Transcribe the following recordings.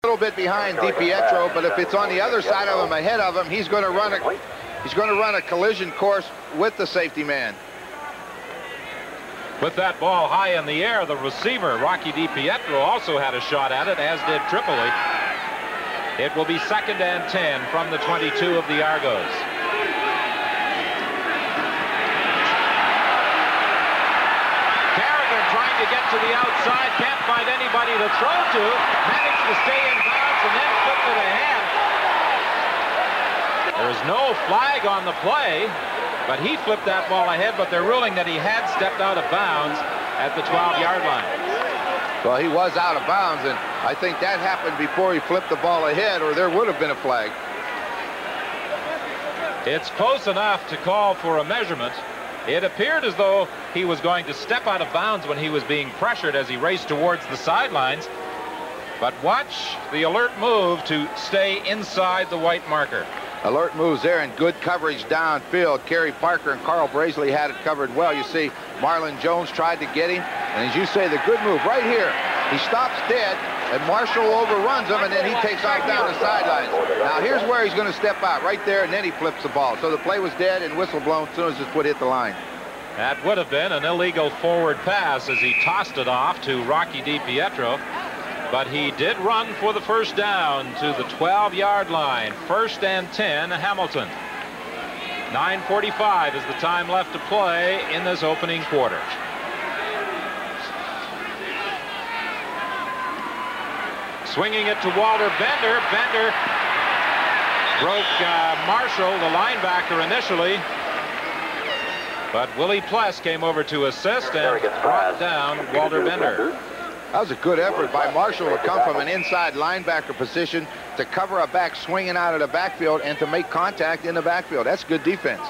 little bit behind DiPietro, but if it's on the other side of him, ahead of him, he's going to run a collision course with the safety man. With that ball high in the air, the receiver, Rocky DiPietro, also had a shot at it, as did Tripoli. It will be 2nd and 10 from the 22 of the Argos. Carrigan trying to get to the outside, can't find anybody to throw to, managed to stay in bounds and then flipped it ahead. There is no flag on the play, but he flipped that ball ahead, but they're ruling that he had stepped out of bounds at the 12-yard line. Well, he was out of bounds, and I think that happened before he flipped the ball ahead, or there would have been a flag. It's close enough to call for a measurement. It appeared as though he was going to step out of bounds when he was being pressured as he raced towards the sidelines. But watch the alert move to stay inside the white marker. Alert moves there and good coverage downfield. Kerry Parker and Carl Brazeley had it covered well. You see Marlon Jones tried to get him, and as you say, the good move right here. He stops dead, and Marshall overruns him, and then he takes off down the sidelines. Now here's where he's going to step out, right there, and then he flips the ball. So the play was dead and whistle blown as soon as his foot hit the line. That would have been an illegal forward pass as he tossed it off to Rocky DiPietro. But he did run for the first down to the 12-yard line. 1st and 10, Hamilton. 9:45 is the time left to play in this opening quarter. Swinging it to Walter Bender. Bender broke Marshall, the linebacker, initially. But Willie Pless came over to assist and brought down Walter Bender. That was a good effort by Marshall to come from an inside linebacker position to cover a back swinging out of the backfield and to make contact in the backfield. That's good defense.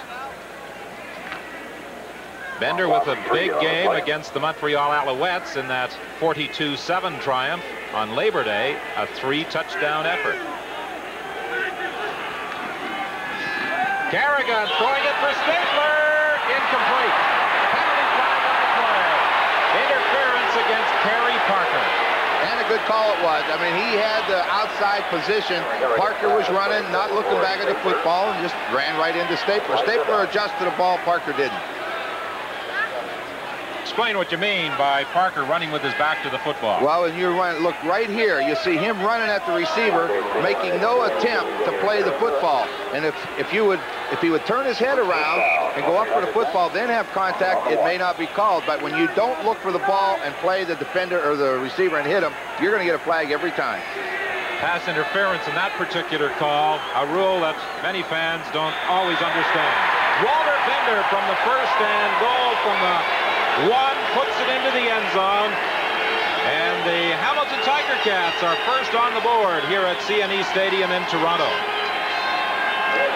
Bender with a big game against the Montreal Alouettes in that 42-7 triumph on Labor Day, a 3-touchdown effort. Carrigan throwing it for Stabler. Incomplete. Penalty flag on the play. Interference against Kerry Parker. And a good call it was. I mean, he had the outside position. Parker was running, not looking back at the football, and just ran right into Stapler. Stapler adjusted the ball, Parker didn't. Explain what you mean by Parker running with his back to the football. Well, when you look right here, you see him running at the receiver, making no attempt to play the football. And if he would turn his head around and go up for the football, then have contact, it may not be called. But when you don't look for the ball and play the defender or the receiver and hit him, you're going to get a flag every time. Pass interference in that particular call, a rule that many fans don't always understand. Walter Bender from the 1st and goal from the 1 puts it into the end zone, and the Hamilton Tiger Cats are first on the board here at CNE Stadium in Toronto.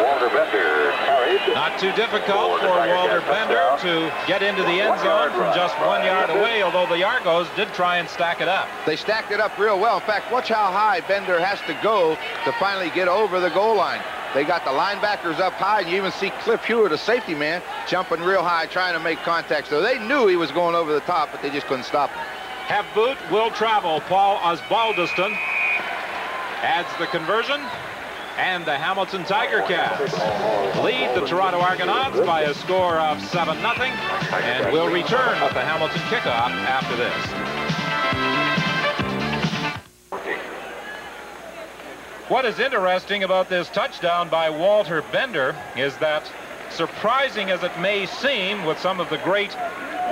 Walter Bender carried. Not too difficult for Walter Bender to get into the end zone from just 1 yard away, although the Argos did try and stack it up. They stacked it up real well. In fact, watch how high Bender has to go to finally get over the goal line. They got the linebackers up high, and you even see Cliff Hewitt, a safety man, jumping real high, trying to make contact. So they knew he was going over the top, but they just couldn't stop him. Have boot, will travel. Paul Osbaldiston adds the conversion, and the Hamilton Tiger Cats lead the Toronto Argonauts by a score of 7-0, and will return with the Hamilton kickoff after this. What is interesting about this touchdown by Walter Bender is that, surprising as it may seem with some of the great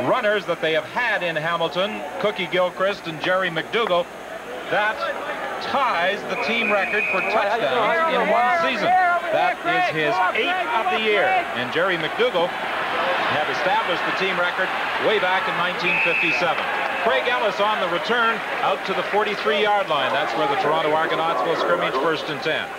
runners that they have had in Hamilton, Cookie Gilchrist and Jerry McDougall, that ties the team record for touchdowns in one season. That is his 8th of the year, and Jerry McDougall had established the team record way back in 1957. Craig Ellis on the return out to the 43-yard line. That's where the Toronto Argonauts will scrimmage 1st and 10.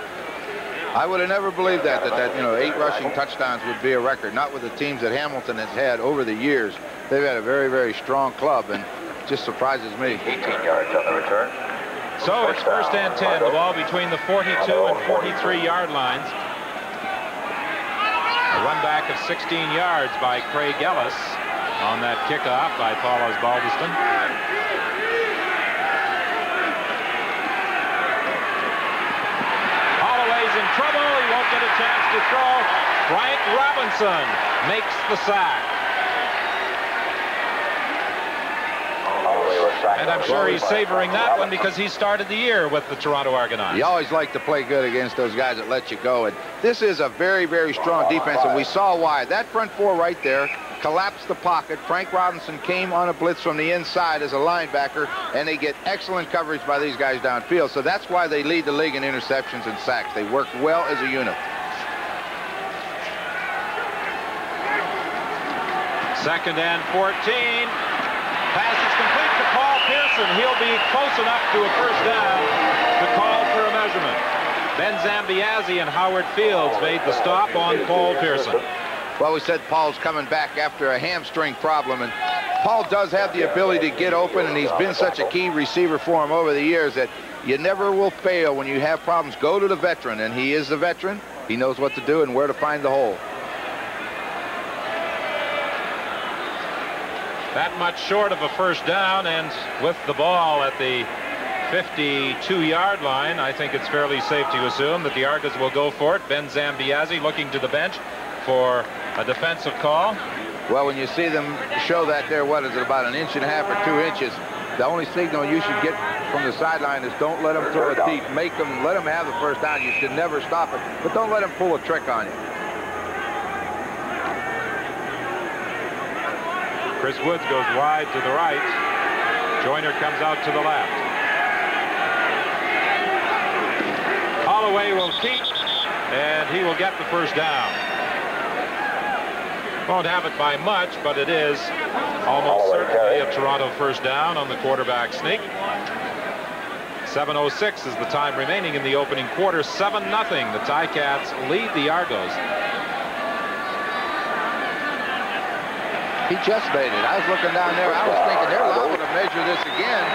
I would have never believed that 8 rushing touchdowns would be a record, not with the teams that Hamilton has had over the years. They've had a very, very strong club, and it just surprises me. 18 yards on the return. So it's 1st and 10, the ball between the 42 and 43-yard lines. A run back of 16 yards by Craig Ellis on that kickoff by Paul Osbaldiston. chance to throw. Frank Robinson makes the sack. And I'm sure he's savoring that one because he started the year with the Toronto Argonauts. You always like to play good against those guys that let you go. And this is a very, very strong defense, and we saw why. That front four right there collapsed the pocket. Frank Robinson came on a blitz from the inside as a linebacker, and they get excellent coverage by these guys downfield. So that's why they lead the league in interceptions and sacks. They work well as a unit. Second and 14. Pass is complete to Paul Pearson. He'll be close enough to a first down to call for a measurement. Ben Zambiazzi and Howard Fields made the stop on Paul Pearson. Well, we said Paul's coming back after a hamstring problem, and Paul does have the ability to get open, and he's been such a key receiver for him over the years that you never will fail when you have problems. Go to the veteran, and he is the veteran. He knows what to do and where to find the hole. That much short of a first down, and with the ball at the 52-yard line, I think it's fairly safe to assume that the Argos will go for it. Ben Zambiazzi looking to the bench for a defensive call. Well, when you see them show that there, what is it, about 1.5 inches or 2 inches, the only signal you should get from the sideline is don't let them throw it deep. Let them have the first down. You should never stop it, but don't let them pull a trick on you. Chris Woods goes wide to the right. Joyner comes out to the left. Holloway will keep, and he will get the first down. Won't have it by much, but it is almost certainly a Toronto first down on the quarterback sneak. 7:06 is the time remaining in the opening quarter. 7-0. The Ticats lead the Argos. He just made it. I was looking down there. I was thinking they're liable to measure this again.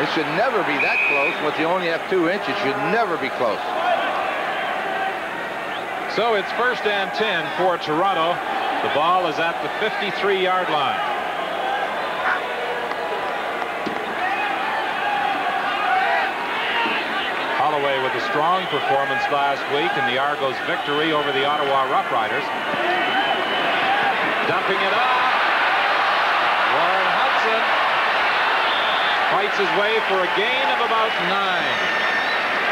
It should never be that close. But you only have 2 inches. Should never be close. So it's first and 10 for Toronto. The ball is at the 53-yard line. Holloway with a strong performance last week in the Argos' victory over the Ottawa Roughriders. Dumping it up. Warren Hudson fights his way for a gain of about 9.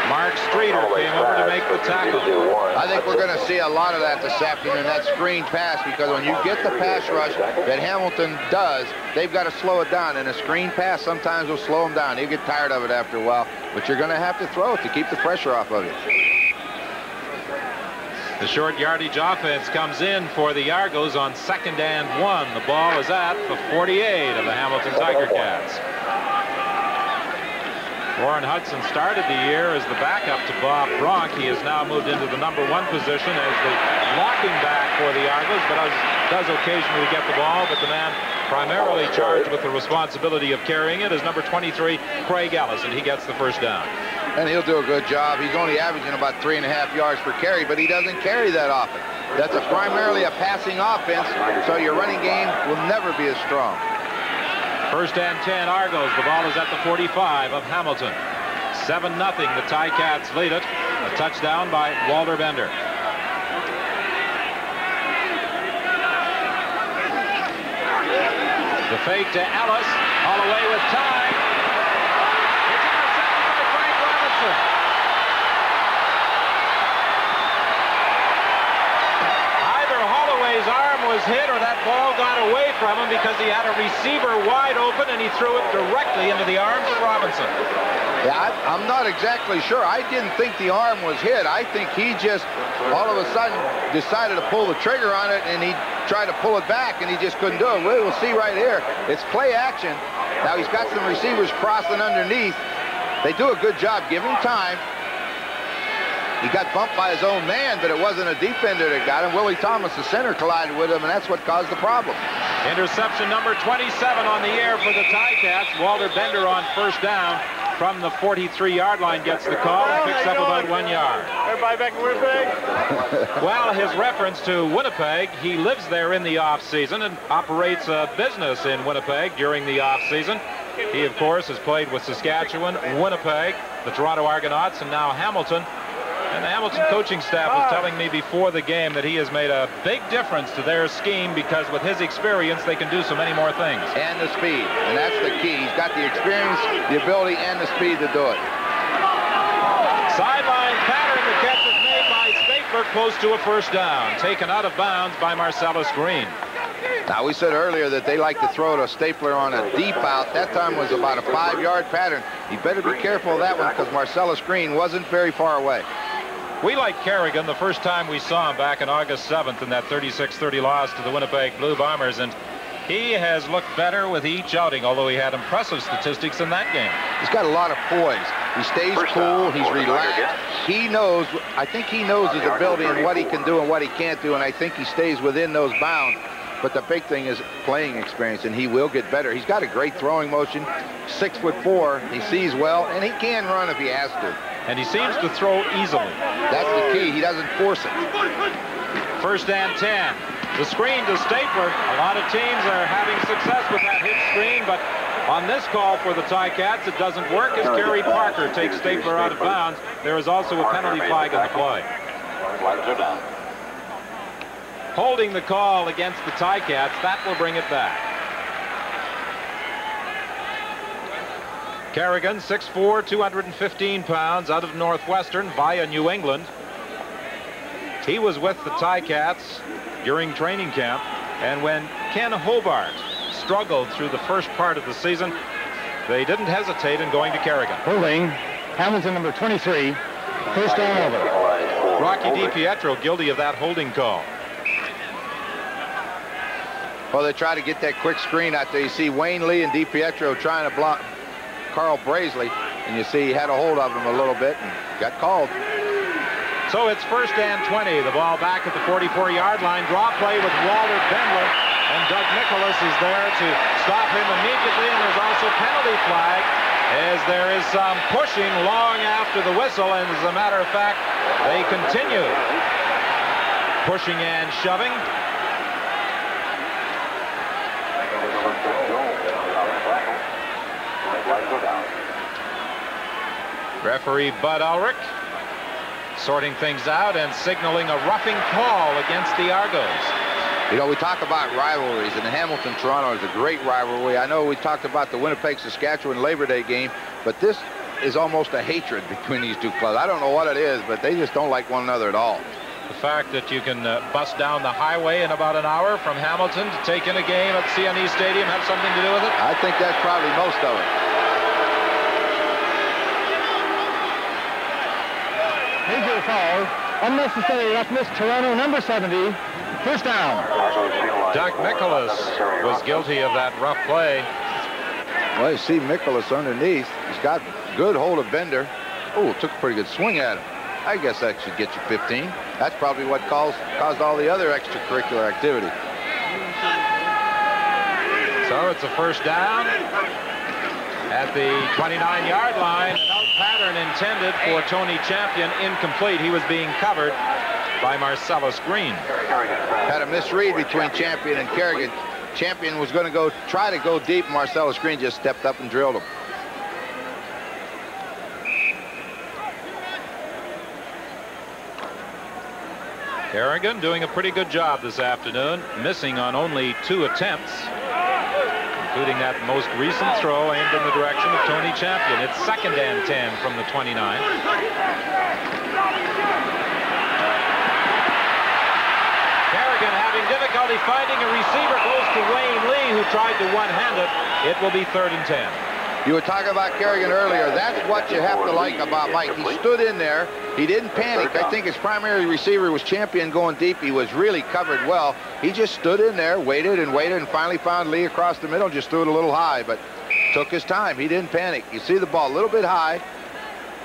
Mark Streeter came over to make the tackle. I think we're going to see a lot of that this afternoon, that screen pass, because when you get the pass rush that Hamilton does, they've got to slow it down. And a screen pass sometimes will slow them down. You get tired of it after a while, but you're going to have to throw it to keep the pressure off of you. The short yardage offense comes in for the Argos on 2nd and 1. The ball is at the 48 of the Hamilton Tiger Cats. Warren Hudson started the year as the backup to Bob Bronk. He has now moved into the #1 position as the blocking back for the Argos, but does occasionally get the ball. But the man primarily charged with the responsibility of carrying it is number 23, Craig Ellis, and he gets the first down. And he'll do a good job. He's only averaging about 3.5 yards per carry, but he doesn't carry that often. That's primarily a passing offense, so your running game will never be as strong. First and 10 Argos. The ball is at the 45 of Hamilton. 7-0. The Ticats lead it. A touchdown by Walter Bender. The fake to Ellis. Holloway with time. It's intercepted by Frank Robinson. Either Holloway's arm was hit or that ball got away from him because he had a receiver wide open and he threw it directly into the arms of Robinson. Yeah, I'm not exactly sure. I didn't think the arm was hit. I think he just all of a sudden decided to pull the trigger on it, and he tried to pull it back, and he just couldn't do it. We'll see right here. It's play action. Now he's got some receivers crossing underneath. They do a good job. Give him time. He got bumped by his own man, but it wasn't a defender that got him. Willie Thomas, the center, collided with him, and that's what caused the problem. Interception number 27 on the air for the Ticats. Walter Bender on first down from the 43-yard line gets the call and picks up about 1 yard. Everybody back in Winnipeg? Well, his reference to Winnipeg, he lives there in the off-season and operates a business in Winnipeg during the off-season. He, of course, has played with Saskatchewan, Winnipeg, the Toronto Argonauts, and now Hamilton. And the Hamilton coaching staff was telling me before the game that he has made a big difference to their scheme because with his experience, they can do so many more things. And the speed. And that's the key. He's got the experience, the ability, and the speed to do it. Sideline pattern. The catch is made by Stapler, close to a first down. Taken out of bounds by Marcellus Green. Now, we said earlier that they like to throw to Stapler on a deep out. That time was about a 5-yard pattern. You better be careful of that one because Marcellus Green wasn't very far away. We liked Kerrigan the first time we saw him back on August 7th in that 36-30 loss to the Winnipeg Blue Bombers, and he has looked better with each outing, although he had impressive statistics in that game. He's got a lot of poise. He stays cool. He's relaxed. He knows, I think he knows his ability and what he can do and what he can't do, and I think he stays within those bounds. But the big thing is playing experience, and he will get better. He's got a great throwing motion, 6'4". He sees well, and he can run if he has to. And he seems to throw easily. That's the key. He doesn't force it. First and 10. The screen to Stapler. A lot of teams are having success with that hit screen, but on this call for the Ticats, it doesn't work as Kerry Parker takes Stapler out of bounds. There is also a penalty flag on the play. Holding the call against the Ticats, that will bring it back. Kerrigan, 6'4", 215 pounds, out of Northwestern via New England. He was with the Ticats during training camp, and when Ken Hobart struggled through the first part of the season, they didn't hesitate in going to Kerrigan. Holding, Hamilton number 23, first down over. Rocky DiPietro guilty of that holding call. Well, they try to get that quick screen out there. You see Wayne Lee and DiPietro trying to block Carl Braisley, and you see he had a hold of him a little bit and got called. So it's first and 20. The ball back at the 44-yard line. Draw play with Walter Bendler, and Doug Nicholas is there to stop him immediately, and there's also penalty flag as there is some pushing long after the whistle, and as a matter of fact, they continue pushing and shoving. Referee Bud Ulrich sorting things out and signaling a roughing call against the Argos. You know, we talk about rivalries, and the Hamilton-Toronto is a great rivalry. I know we talked about the Winnipeg-Saskatchewan Labor Day game, but this is almost a hatred between these two clubs. I don't know what it is, but they just don't like one another at all. The fact that you can bust down the highway in about an hour from Hamilton to take in a game at CNE Stadium have something to do with it? I think that's probably most of it. Major foul, unnecessary roughness, Toronto number 70, first down. Doug Nicholas was guilty of that rough play. Well, you see Nicholas underneath. He's got good hold of Bender. Oh, took a pretty good swing at him. I guess that should get you 15. That's probably what caused all the other extracurricular activity. So it's a first down at the 29-yard line. An out pattern intended for Tony Champion, incomplete. He was being covered by Marcellus Green. Had a misread between Champion and Kerrigan. Champion was going to try to go deep. Marcellus Green just stepped up and drilled him. Kerrigan doing a pretty good job this afternoon, missing on only 2 attempts, including that most recent throw aimed in the direction of Tony Champion. It's second and 10 from the 29. Kerrigan having difficulty finding a receiver, goes to Wayne Lee, who tried to one-hand it. It will be third and 10. You were talking about Kerrigan earlier. That's what you have to like about Mike. He stood in there. He didn't panic. I think his primary receiver was Champion going deep. He was really covered well. He just stood in there, waited and waited, and finally found Lee across the middle, just threw it a little high, but took his time. He didn't panic. You see the ball a little bit high.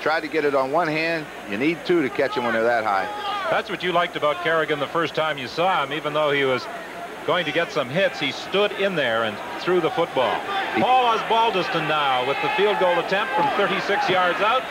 Tried to get it on one hand. You need 2 to catch him when they're that high. That's what you liked about Kerrigan the first time you saw him. Even though he was going to get some hits, he stood in there and threw the football. Paul Osbaldiston now with the field goal attempt from 36 yards out.